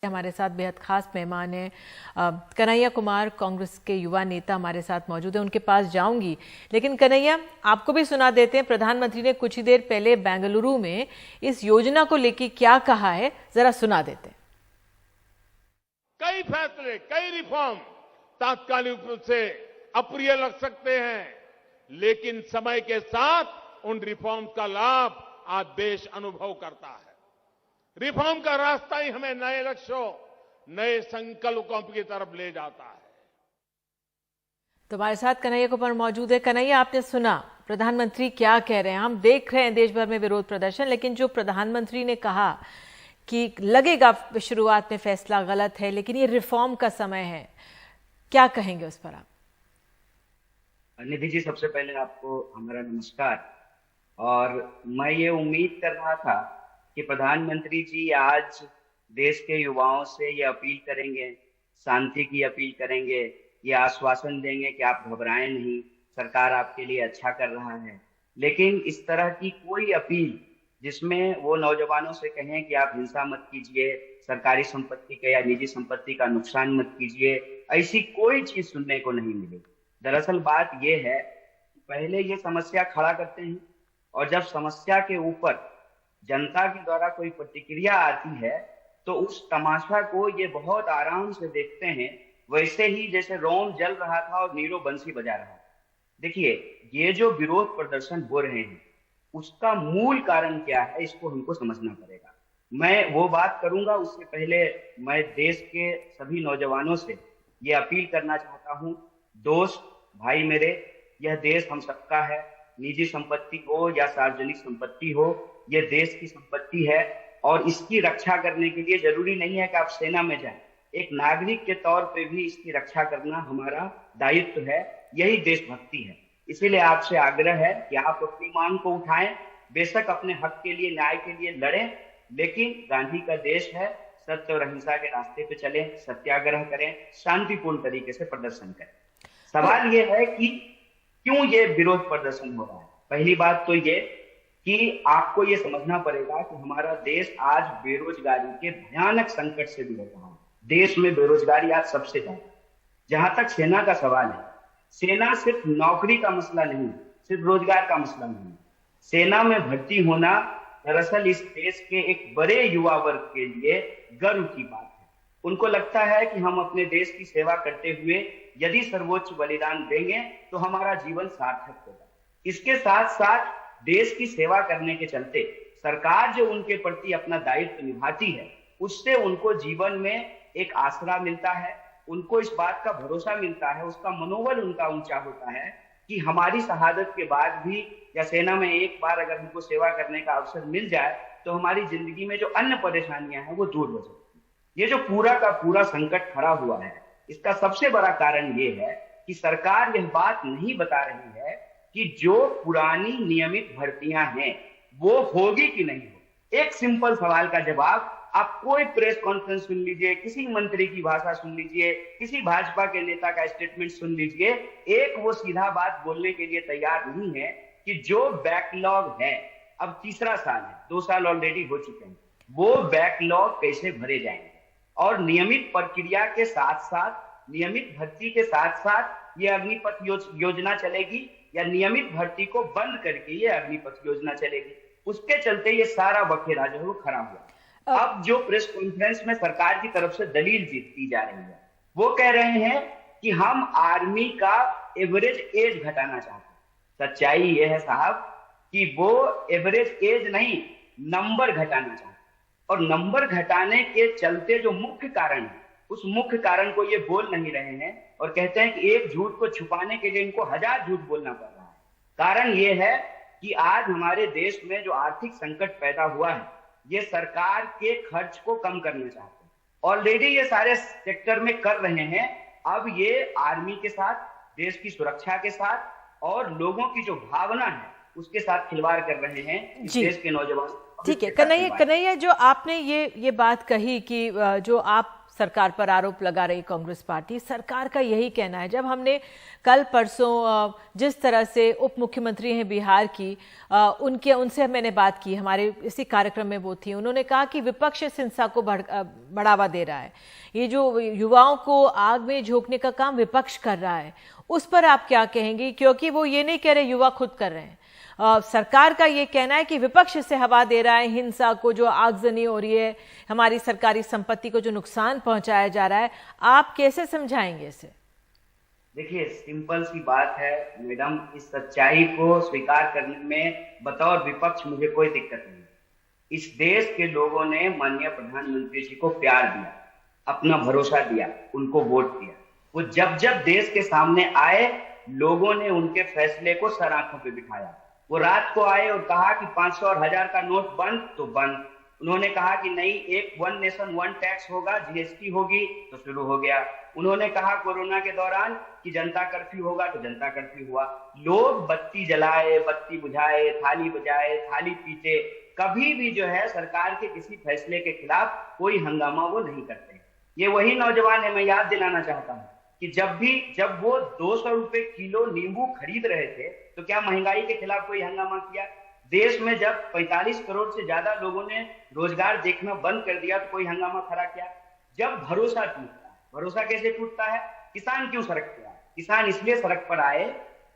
हमारे साथ बेहद खास मेहमान हैं कन्हैया कुमार, कांग्रेस के युवा नेता हमारे साथ मौजूद हैं। उनके पास जाऊंगी, लेकिन कन्हैया, आपको भी सुना देते हैं। प्रधानमंत्री ने कुछ ही देर पहले बेंगलुरु में इस योजना को लेकर क्या कहा है, जरा सुना देते हैं। कई फैसले, कई रिफॉर्म तात्कालिक रूप से अप्रिय लग सकते हैं, लेकिन समय के साथ उन रिफॉर्म का लाभ आज देश अनुभव करता है। रिफॉर्म का रास्ता ही हमें नए लक्ष्यों, नए संकल्पों की तरफ ले जाता है। तो हमारे साथ कन्हैया कुमार मौजूद है। कन्हैया, आपने सुना प्रधानमंत्री क्या कह रहे हैं। हम देख रहे हैं देश भर में विरोध प्रदर्शन, लेकिन जो प्रधानमंत्री ने कहा कि लगेगा शुरुआत में फैसला गलत है, लेकिन ये रिफॉर्म का समय है, क्या कहेंगे उस पर आप? निधि जी, सबसे पहले आपको हमारा नमस्कार। और मैं ये उम्मीद कर रहा था कि प्रधानमंत्री जी आज देश के युवाओं से ये अपील करेंगे, शांति की अपील करेंगे, ये आश्वासन देंगे कि आप घबराएं नहीं, सरकार आपके लिए अच्छा कर रहा है। लेकिन इस तरह की कोई अपील जिसमें वो नौजवानों से कहें कि आप हिंसा मत कीजिए, सरकारी संपत्ति का या निजी संपत्ति का नुकसान मत कीजिए, ऐसी कोई चीज सुनने को नहीं मिली। दरअसल बात ये है कि पहले ये समस्या खड़ा करते हैं और जब समस्या के ऊपर जनता के द्वारा कोई प्रतिक्रिया आती है तो उस तमाशा को ये बहुत आराम से देखते हैं, वैसे ही जैसे रोम जल रहा था और नीरो बंसी बजा रहा था। देखिए, ये जो विरोध प्रदर्शन हो रहे हैं उसका मूल कारण क्या है, इसको हमको समझना पड़ेगा। मैं वो बात करूंगा, उससे पहले मैं देश के सभी नौजवानों से ये अपील करना चाहता हूँ। दोस्त, भाई मेरे, यह देश हम सबका है। निजी संपत्ति हो या सार्वजनिक संपत्ति हो, यह देश की संपत्ति है और इसकी रक्षा करने के लिए जरूरी नहीं है कि आप सेना में जाएं। एक नागरिक के तौर पे भी इसकी रक्षा करना हमारा दायित्व है, यही देशभक्ति है। इसीलिए आपसे आग्रह है कि आप अपनी मांग को उठाएं, बेशक अपने हक के लिए, न्याय के लिए लड़ें, लेकिन गांधी का देश है, सत्य और अहिंसा के रास्ते पे चलें, सत्याग्रह करें, शांतिपूर्ण तरीके से प्रदर्शन करें। सवाल ये है कि क्यों ये विरोध प्रदर्शन हो रहा है। पहली बात तो ये कि आपको ये समझना पड़ेगा कि हमारा देश आज बेरोजगारी के भयानक संकट से गुजर रहा है। देश में बेरोजगारी आज सबसे ज्यादा। जहां तक सेना का सवाल है, सेना सिर्फ नौकरी का मसला नहीं, सिर्फ रोजगार का मसला नहीं। सेना में भर्ती होना दरअसल इस देश के एक बड़े युवा वर्ग के लिए गर्व की बात है। उनको लगता है कि हम अपने देश की सेवा करते हुए यदि सर्वोच्च बलिदान देंगे तो हमारा जीवन सार्थक होगा। इसके साथ साथ देश की सेवा करने के चलते सरकार जो उनके प्रति अपना दायित्व निभाती है, उससे उनको जीवन में एक आसरा मिलता है, उनको इस बात का भरोसा मिलता है, उसका मनोबल उनका ऊंचा होता है कि हमारी शहादत के बाद भी या सेना में एक बार अगर हमको सेवा करने का अवसर मिल जाए तो हमारी जिंदगी में जो अन्य परेशानियां हैं वो दूर हो सकती है। ये जो पूरा का पूरा संकट खड़ा हुआ है, इसका सबसे बड़ा कारण ये है कि सरकार यह बात नहीं बता रही है कि जो पुरानी नियमित भर्तियां हैं वो होगी कि नहीं होगी। एक सिंपल सवाल का जवाब आप कोई प्रेस कॉन्फ्रेंस सुन लीजिए, किसी मंत्री की भाषा सुन लीजिए, किसी भाजपा के नेता का स्टेटमेंट सुन लीजिए, एक वो सीधा बात बोलने के लिए तैयार नहीं है कि जो बैकलॉग है, अब तीसरा साल है, 2 साल ऑलरेडी हो चुके हैं, वो बैकलॉग कैसे भरे जाएंगे। और नियमित प्रक्रिया के साथ साथ, नियमित भर्ती के साथ साथ ये अग्निपथ योजना चलेगी या नियमित भर्ती को बंद करके ये अग्निपथ योजना चलेगी। उसके चलते ये सारा बखेड़ा जो है वो खड़ा हुआ। अब जो प्रेस कॉन्फ्रेंस में सरकार की तरफ से दलील दी जा रही है, वो कह रहे हैं कि हम आर्मी का एवरेज एज घटाना चाहते हैं। सच्चाई ये है साहब कि वो एवरेज एज नहीं, नंबर घटाना चाहते हैं। और नंबर घटाने के चलते जो मुख्य कारण है, उस मुख्य कारण को ये बोल नहीं रहे हैं और कहते हैं कि एक झूठ को छुपाने के लिए इनको 1000 झूठ बोलना पड़ रहा है। कारण ये है कि आज हमारे देश में जो आर्थिक संकट पैदा हुआ है, ये सरकार के खर्च को कम करना चाहते हैं। ऑलरेडी ये सारे सेक्टर में कर रहे हैं, अब ये आर्मी के साथ, देश की सुरक्षा के साथ और लोगों की जो भावना है उसके साथ खिलवाड़ कर रहे हैं देश के नौजवान। ठीक है कन्हैया, जो आपने ये बात कही कि जो आप सरकार पर आरोप लगा रही कांग्रेस पार्टी। सरकार का यही कहना है। जब हमने कल परसों जिस तरह से उप मुख्यमंत्री हैं बिहार की, उनसे मैंने बात की, हमारे इसी कार्यक्रम में वो थी, उन्होंने कहा कि विपक्ष इस हिंसा को बढ़ावा दे रहा है। ये जो युवाओं को आग में झोंकने का काम विपक्ष कर रहा है, उस पर आप क्या कहेंगी? क्योंकि वो ये नहीं कह रहे युवा खुद कर रहे हैं, सरकार का ये कहना है कि विपक्ष से हवा दे रहा है हिंसा को, जो आगजनी हो रही है, हमारी सरकारी संपत्ति को जो नुकसान पहुंचाया जा रहा है। आप कैसे समझाएंगे इसे? देखिए, सिंपल सी बात है मैडम, इस सच्चाई को स्वीकार करने में बतौर विपक्ष मुझे कोई दिक्कत नहीं। इस देश के लोगों ने माननीय प्रधानमंत्री जी को प्यार दिया, अपना भरोसा दिया, उनको वोट दिया। वो जब जब देश के सामने आए, लोगों ने उनके फैसले को सर आंखों पे बिठाया। वो रात को आए और कहा कि 500 और 1000 का नोट बंद तो बंद। उन्होंने कहा कि नहीं, एक वन नेशन वन टैक्स होगा, जीएसटी होगी, तो शुरू हो गया। उन्होंने कहा कोरोना के दौरान कि जनता कर्फ्यू होगा, तो जनता कर्फ्यू हुआ। लोग बत्ती जलाए, बत्ती बुझाए, थाली बजाए, थाली पीटे, कभी भी जो है सरकार के किसी फैसले के खिलाफ कोई हंगामा वो नहीं करते। ये वही नौजवान है। मैं याद दिलाना चाहता हूँ कि जब वो 200 रुपए किलो नींबू खरीद रहे थे, तो क्या महंगाई के खिलाफ कोई हंगामा किया? देश में जब 45 करोड़ से ज्यादा लोगों ने रोजगार देखना बंद कर दिया, तो कोई हंगामा खड़ा किया? जब भरोसा टूटता है, भरोसा कैसे टूटता है? किसान क्यों सड़क पर आए? किसान इसलिए सड़क पर आए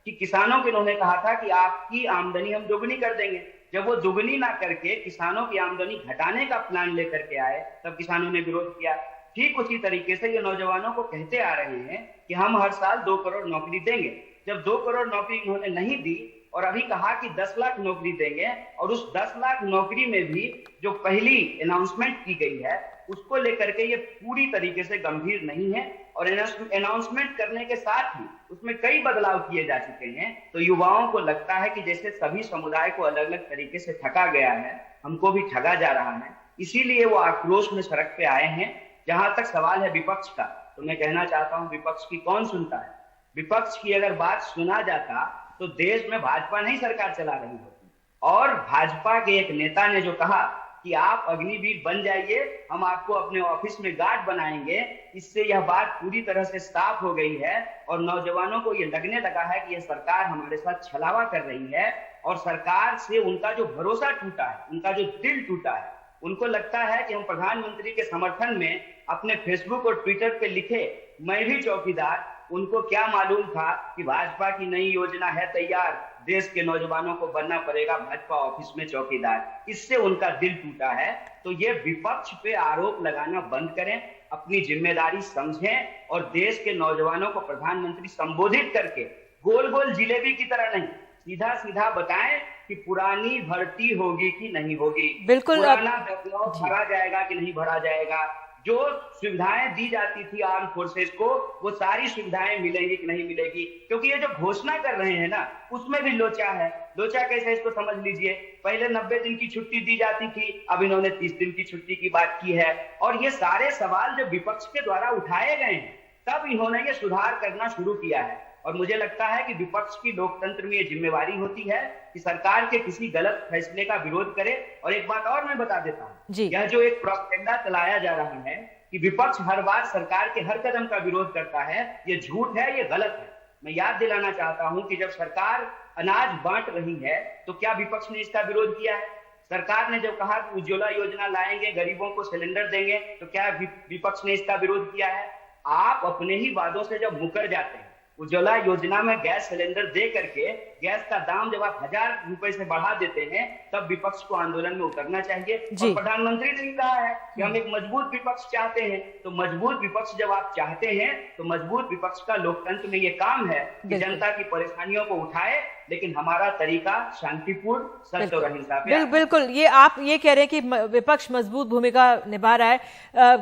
कि किसानों को इन्होंने कहा था कि आपकी आमदनी हम दोगुनी कर देंगे। जब वो दुगनी ना करके किसानों की आमदनी घटाने का प्लान लेकर के आए, तब किसानों ने विरोध किया। ठीक उसी तरीके से ये नौजवानों को कहते आ रहे हैं कि हम हर साल 2 करोड़ नौकरी देंगे। जब 2 करोड़ नौकरी इन्होंने नहीं दी और अभी कहा कि 10 लाख नौकरी देंगे, और उस 10 लाख नौकरी में भी जो पहली अनाउंसमेंट की गई है, उसको लेकर के ये पूरी तरीके से गंभीर नहीं है। और अनाउंसमेंट करने के साथ ही उसमें कई बदलाव किए जा चुके हैं। तो युवाओं को लगता है कि जैसे सभी समुदाय को अलग अलग तरीके से ठगा गया है, हमको भी ठगा जा रहा है, इसीलिए वो आक्रोश में सड़क पे आए हैं। जहां तक सवाल है विपक्ष का, तो मैं कहना चाहता हूं विपक्ष की कौन सुनता है? विपक्ष की अगर बात सुना जाता तो देश में भाजपा नहीं सरकार चला रही होती। और भाजपा के एक नेता ने जो कहा कि आप अग्निवीर बन जाइए, हम आपको अपने ऑफिस में गार्ड बनाएंगे, इससे यह बात पूरी तरह से साफ हो गई है। और नौजवानों को यह लगने लगा है कि यह सरकार हमारे साथ छलावा कर रही है, और सरकार से उनका जो भरोसा टूटा है, उनका जो दिल टूटा है, उनको लगता है कि हम प्रधानमंत्री के समर्थन में अपने फेसबुक और ट्विटर पे लिखे मैं भी चौकीदार। उनको क्या मालूम था कि भाजपा की नई योजना है तैयार, देश के नौजवानों को बनना पड़ेगा भाजपा ऑफिस में चौकीदार। इससे उनका दिल टूटा है। तो ये विपक्ष पे आरोप लगाना बंद करें, अपनी जिम्मेदारी समझें, और देश के नौजवानों को प्रधानमंत्री संबोधित करके गोल गोल जिलेबी की तरह नहीं, सीधा सीधा बताएं कि पुरानी भर्ती होगी कि नहीं होगी, बिल्कुल पुराना बैकलॉग भरा जाएगा कि नहीं भरा जाएगा, जो सुविधाएं दी जाती थी आर्म फोर्सेस को, वो सारी सुविधाएं मिलेंगी कि नहीं मिलेगी। क्योंकि ये जो घोषणा कर रहे हैं ना, उसमें भी लोचा है। लोचा कैसे, इसको समझ लीजिए। पहले 90 दिन की छुट्टी दी जाती थी, अब इन्होंने 30 दिन की छुट्टी की बात की है। और ये सारे सवाल जब विपक्ष के द्वारा उठाए गए हैं, तब इन्होंने ये सुधार करना शुरू किया है। और मुझे लगता है कि विपक्ष की लोकतंत्र में ये जिम्मेवारी होती है कि सरकार के किसी गलत फैसले का विरोध करे। और एक बात और मैं बता देता हूँ, यह जो एक प्रोपेगेंडा चलाया जा रहा है कि विपक्ष हर बार सरकार के हर कदम का विरोध करता है, ये झूठ है, ये गलत है। मैं याद दिलाना चाहता हूं कि जब सरकार अनाज बांट रही है, तो क्या विपक्ष ने इसका विरोध किया है? सरकार ने जब कहा कि उज्ज्वला योजना लाएंगे, गरीबों को सिलेंडर देंगे, तो क्या विपक्ष ने इसका विरोध किया है? आप अपने ही वादों से जब मुकर जाते हैं, उज्ज्वला योजना में गैस सिलेंडर दे करके गैस का दाम जब आप 1000 रुपए से बढ़ा देते हैं, तब विपक्ष को आंदोलन में उतरना चाहिए। और प्रधानमंत्री ने कहा है कि हम एक मजबूत विपक्ष चाहते हैं। तो मजबूत विपक्ष जब आप चाहते हैं, तो मजबूत विपक्ष का लोकतंत्र में ये काम है कि जनता की परेशानियों को उठाए, लेकिन हमारा तरीका शांतिपूर्ण, सत्य और अहिंसा पे। बिल्कुल, ये आप ये कह रहे हैं कि विपक्ष मजबूत भूमिका निभा रहा है।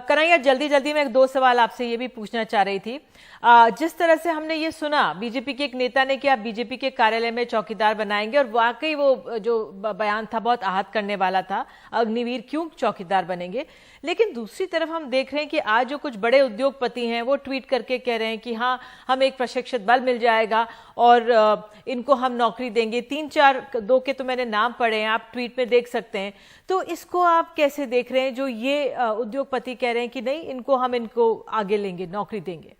कन्हैया, जल्दी जल्दी में 2 सवाल आपसे ये भी पूछना चाह रही थी। जिस तरह से हमने ये सुना, बीजेपी के एक नेता ने कि आप बीजेपी के कार्यालय में चौकीदार बनाएंगे, और वाकई वो जो बयान था बहुत आहत करने वाला था, अग्निवीर क्यों चौकीदार बनेंगे। लेकिन दूसरी तरफ हम देख रहे हैं कि आज जो कुछ बड़े उद्योगपति हैं वो ट्वीट करके कह रहे हैं कि हाँ, हम एक प्रशिक्षित बल मिल जाएगा और इनको हम नौकरी देंगे। 3-4 के तो मैंने नाम पढ़े हैं, आप ट्वीट में देख सकते हैं। तो इसको आप कैसे देख रहे हैं, जो ये उद्योगपति कह रहे हैं कि नहीं, इनको आगे लेंगे, नौकरी देंगे?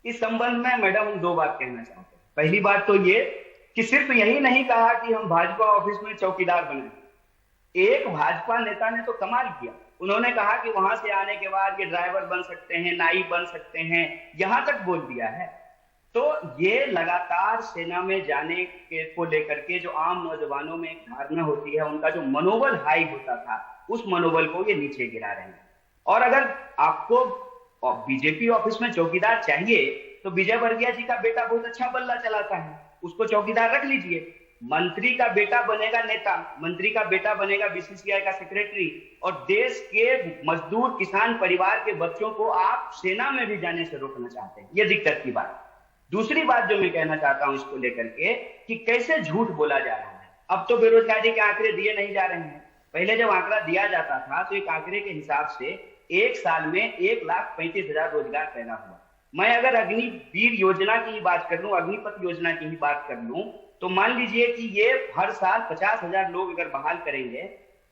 इस संबंध में मैडम हम 2 बात कहना चाहते हैं। पहली बात तो ये कि सिर्फ यही नहीं कहा कि हम भाजपा ऑफिस में चौकीदार बने। एक भाजपा नेता ने तो कमाल किया, उन्होंने कहा कि वहां से आने के बाद ये ड्राइवर बन सकते हैं, नाई बन सकते हैं, यहां तक बोल दिया है। तो ये लगातार सेना में जाने के को लेकर के जो आम नौजवानों में एक धारणा होती है, उनका जो मनोबल हाई होता था, उस मनोबल को ये नीचे गिरा रहे हैं। और अगर आपको बीजेपी ऑफिस में चौकीदार चाहिए तो विजय वर्गीय जी का बेटा बहुत अच्छा बल्ला चलाता है, उसको चौकीदार रख लीजिए। मंत्री का बेटा बनेगा नेता, मंत्री का बेटा बनेगा बीसीसीआई का सेक्रेटरी, और देश के मजदूर किसान परिवार के बच्चों को आप सेना में भी जाने से रोकना चाहते हैं। ये दिक्कत की बात। दूसरी बात जो मैं कहना चाहता हूं इसको लेकर के कि कैसे झूठ बोला जा रहा है। अब तो बेरोजगारी के आंकड़े दिए नहीं जा रहे हैं। पहले जब आंकड़ा दिया जाता था तो एक आंकड़े के हिसाब से एक साल में 1,35,000 रोजगार पैदा हुआ। मैं अगर अग्निवीर योजना की ही बात कर लूं, अग्निपथ योजना की ही बात कर लूं, तो मान लीजिए कि ये हर साल 50,000 लोग अगर बहाल करेंगे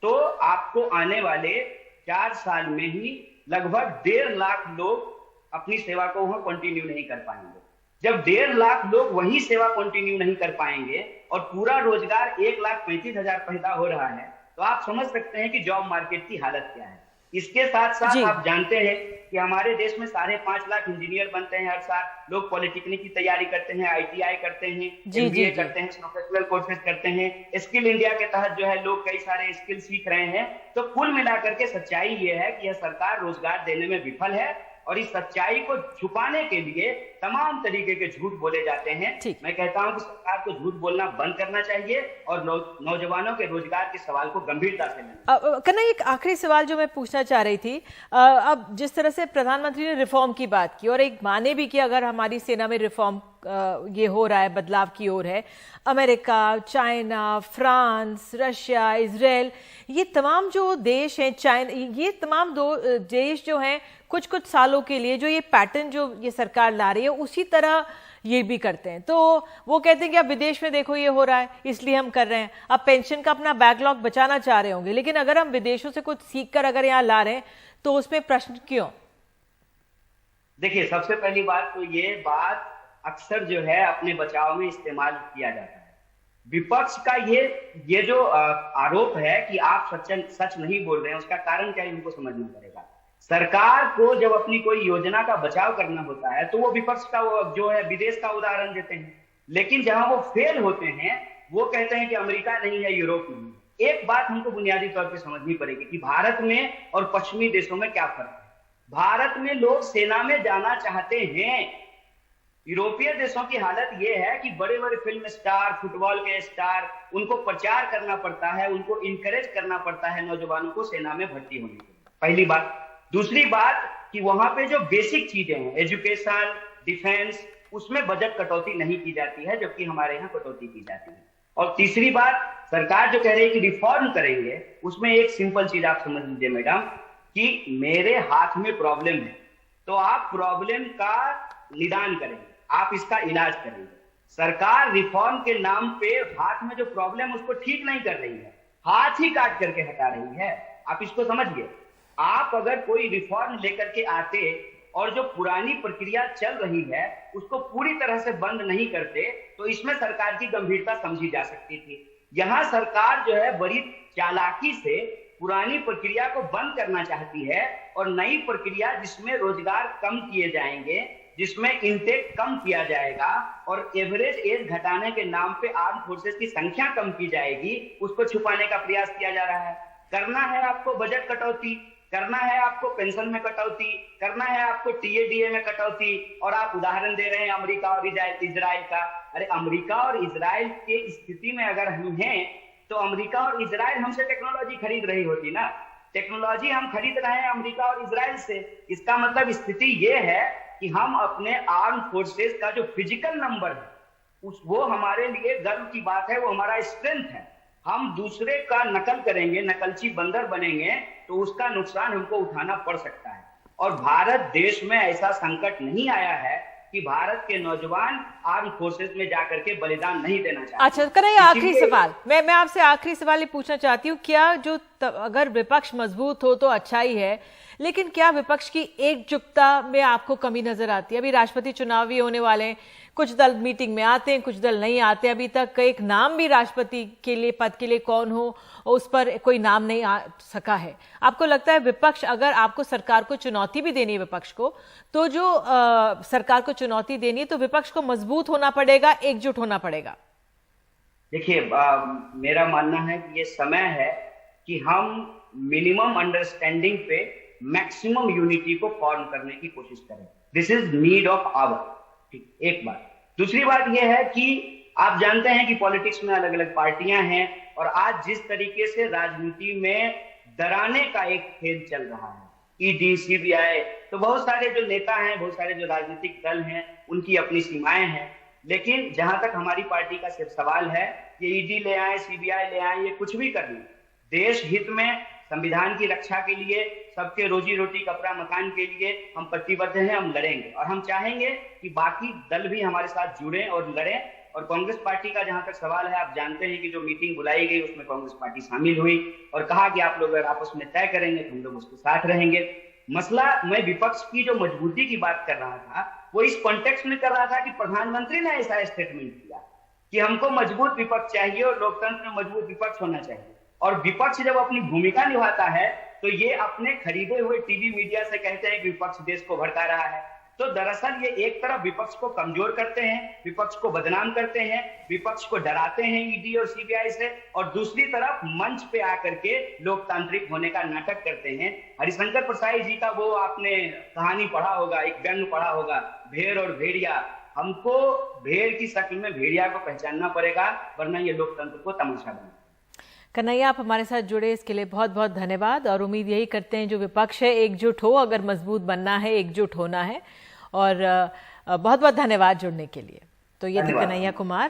तो आपको आने वाले 4 साल में ही लगभग 1.5 लाख लोग अपनी सेवा को वहां कंटिन्यू नहीं कर पाएंगे। जब 1.5 लाख लोग वही सेवा कंटिन्यू नहीं कर पाएंगे और पूरा रोजगार 1,35,000 पैदा हो रहा है, तो आप समझ सकते हैं कि जॉब मार्केट की हालत क्या है। इसके साथ साथ आप जानते हैं कि हमारे देश में 5.5 लाख इंजीनियर बनते हैं हर साल। लोग पॉलिटेक्निक की तैयारी करते हैं, आईटीआई करते हैं, एमबीए करते हैं, प्रोफेशनल कोर्सेज करते हैं। स्किल इंडिया के तहत जो है लोग कई सारे स्किल सीख रहे हैं। तो कुल मिलाकर के सच्चाई ये है कि यह सरकार रोजगार देने में विफल है और इस सच्चाई को छुपाने के लिए तमाम तरीके के झूठ बोले जाते हैं। मैं कहता हूं कि सरकार को झूठ बोलना बंद करना चाहिए और नौजवानों के रोजगार के सवाल को गंभीरता से लेना। कन्हैया, एक आखिरी सवाल जो मैं पूछना चाह रही थी, अब जिस तरह से प्रधानमंत्री ने रिफॉर्म की बात की और एक माने भी कि अगर हमारी सेना में रिफॉर्म ये हो रहा है, बदलाव की ओर है, America, China, France, Russia, Israel, ये तमाम जो देश हैं, चाइना, ये तमाम देश जो हैं कुछ सालों के लिए जो ये पैटर्न जो ये सरकार ला रही है उसी तरह ये भी करते हैं। तो वो कहते हैं कि अब विदेश में देखो ये हो रहा है इसलिए हम कर रहे हैं। अब पेंशन का अपना बैकलॉग बचाना चाह रहे होंगे, लेकिन अगर हम विदेशों से कुछ सीख कर अगर यहाँ ला रहे हैं तो उसमें प्रश्न क्यों? देखिए, सबसे पहली बात तो ये बात अक्सर जो है अपने बचाव में इस्तेमाल किया जाता है। विपक्ष का ये जो आरोप है कि आप सच नहीं बोल रहे हैं, उसका कारण क्या है इनको समझना पड़ेगा। सरकार को जब अपनी कोई योजना का बचाव करना होता है तो वो विपक्ष का जो है विदेश का उदाहरण देते हैं, लेकिन जहां वो फेल होते हैं वो कहते हैं कि अमेरिका नहीं है, यूरोप नहीं है। एक बात हमको बुनियादी तौर पे समझनी पड़ेगी कि भारत में और पश्चिमी देशों में क्या फर्क है। भारत में लोग सेना में जाना चाहते हैं। यूरोपीय देशों की हालत यह है कि बड़े बड़े फिल्म स्टार, फुटबॉल के स्टार, उनको प्रचार करना पड़ता है, उनको इंकरेज करना पड़ता है नौजवानों को सेना में भर्ती होने के लिए। पहली बात। दूसरी बात कि वहां पे जो बेसिक चीजें हैं, एजुकेशन, डिफेंस, उसमें बजट कटौती नहीं की जाती है, जबकि हमारे यहाँ कटौती की जाती है। और तीसरी बात, सरकार जो कह रही है कि रिफॉर्म करेंगे, उसमें एक सिंपल चीज आप समझ लीजिए मैडम कि मेरे हाथ में प्रॉब्लम है तो आप प्रॉब्लम का निदान करेंगे, आप इसका इलाज करेंगे। सरकार रिफॉर्म के नाम पे हाथ में जो प्रॉब्लम उसको ठीक नहीं कर रही है, हाथ ही काट करके हटा रही है। आप इसको समझिए। आप अगर कोई रिफॉर्म लेकर के आते और जो पुरानी प्रक्रिया चल रही है उसको पूरी तरह से बंद नहीं करते तो इसमें सरकार की गंभीरता समझी जा सकती थी। यहां सरकार जो है बड़ी चालाकी से पुरानी प्रक्रिया को बंद करना चाहती है और नई प्रक्रिया जिसमें रोजगार कम किए जाएंगे, जिसमें इंटेक कम किया जाएगा और एवरेज एज घटाने के नाम पे आर्म फोर्सेस की संख्या कम की जाएगी, उसको छुपाने का प्रयास किया जा रहा है। करना है आपको बजट कटौती, करना है आपको पेंशन में कटौती, करना है आपको टीएडीए में कटौती, और आप उदाहरण दे रहे हैं अमेरिका और इजराइल का। अरे अमेरिका और इजराइल के स्थिति में अगर हम हैं तो अमेरिका और इजराइल हमसे टेक्नोलॉजी खरीद रही होती ना। टेक्नोलॉजी हम खरीद रहे हैं अमेरिका और इजराइल से। इसका मतलब स्थिति ये है कि हम अपने आर्म फोर्सेस का जो फिजिकल नंबर है वो हमारे लिए गर्व की बात है, वो हमारा स्ट्रेंथ है। हम दूसरे का नकल करेंगे, नकलची बंदर बनेंगे तो उसका नुकसान हमको उठाना पड़ सकता है। और भारत देश में ऐसा संकट नहीं आया है कि भारत के नौजवान आर्म फोर्सेस में जाकर के बलिदान नहीं देना चाहते। अच्छा कन्हैया, आखिरी सवाल मैं आपसे आखिरी सवाल ये पूछना चाहती हूँ, क्या जो अगर विपक्ष मजबूत हो तो अच्छा ही है, लेकिन क्या विपक्ष की एकजुटता में आपको कमी नजर आती है? अभी राष्ट्रपति चुनाव भी होने वाले हैं, कुछ दल मीटिंग में आते हैं, कुछ दल नहीं आते। अभी तक एक नाम भी राष्ट्रपति के लिए पद के लिए कौन हो उस पर कोई नाम नहीं आ सका है। आपको लगता है विपक्ष, अगर आपको सरकार को चुनौती भी देनी है विपक्ष को, तो जो सरकार को चुनौती देनी है तो विपक्ष को मजबूत होना पड़ेगा, एकजुट होना पड़ेगा? देखिए, मेरा मानना है कि ये समय है कि हम मिनिमम अंडरस्टैंडिंग पे मैक्सिमम यूनिटी को फॉर्म करने की कोशिश करें। दिस इज नीड ऑफ आवर। एक बात। दूसरी बात यह है कि आप जानते हैं कि पॉलिटिक्स में अलग अलग पार्टियां हैं, और आज जिस तरीके से राजनीति में डराने का एक खेल चल रहा है, ईडी, सीबीआई, तो बहुत सारे जो नेता हैं, बहुत सारे जो राजनीतिक दल हैं, उनकी अपनी सीमाएं हैं। लेकिन जहां तक हमारी पार्टी का सिर्फ सवाल है, ये ईडी ले आए, सीबीआई ले आए, ये कुछ भी कर लें, देश हित में, संविधान की रक्षा के लिए, सबके रोजी रोटी कपड़ा मकान के लिए हम प्रतिबद्ध हैं, हम लड़ेंगे। और हम चाहेंगे कि बाकी दल भी हमारे साथ जुड़ें और लड़ें। और कांग्रेस पार्टी का जहां तक सवाल है, आप जानते हैं कि जो मीटिंग बुलाई गई उसमें कांग्रेस पार्टी शामिल हुई और कहा कि आप लोग अगर आपस में तय करेंगे तो हम लोग उसके साथ रहेंगे। मसला, मैं विपक्ष की जो मजबूती की बात कर रहा था वो इस कॉन्टेक्स्ट में कर रहा था कि प्रधानमंत्री ने ऐसा स्टेटमेंट किया कि हमको मजबूत विपक्ष चाहिए और लोकतंत्र में मजबूत विपक्ष होना चाहिए। और विपक्ष जब अपनी भूमिका निभाता है तो ये अपने खरीदे हुए टीवी मीडिया से कहते हैं कि विपक्ष देश को भड़का रहा है। तो दरअसल ये एक तरफ विपक्ष को कमजोर करते हैं, विपक्ष को बदनाम करते हैं, विपक्ष को डराते हैं ईडी और सीबीआई से, और दूसरी तरफ मंच पे आकर के लोकतांत्रिक होने का नाटक करते हैं। हरिशंकर प्रसाद जी का वो आपने कहानी पढ़ा होगा, एक व्यंग पढ़ा होगा, भेड़ और भेड़िया। हमको भेड़ की शक्ल में भेड़िया को पहचानना पड़ेगा, वरना ये लोकतंत्र को तमाशा बनेगा। कन्हैया, आप हमारे साथ जुड़े इसके लिए बहुत बहुत धन्यवाद, और उम्मीद यही करते हैं जो विपक्ष है एकजुट हो, अगर मजबूत बनना है एकजुट होना है। और बहुत बहुत धन्यवाद जुड़ने के लिए। तो ये थे कन्हैया कुमार।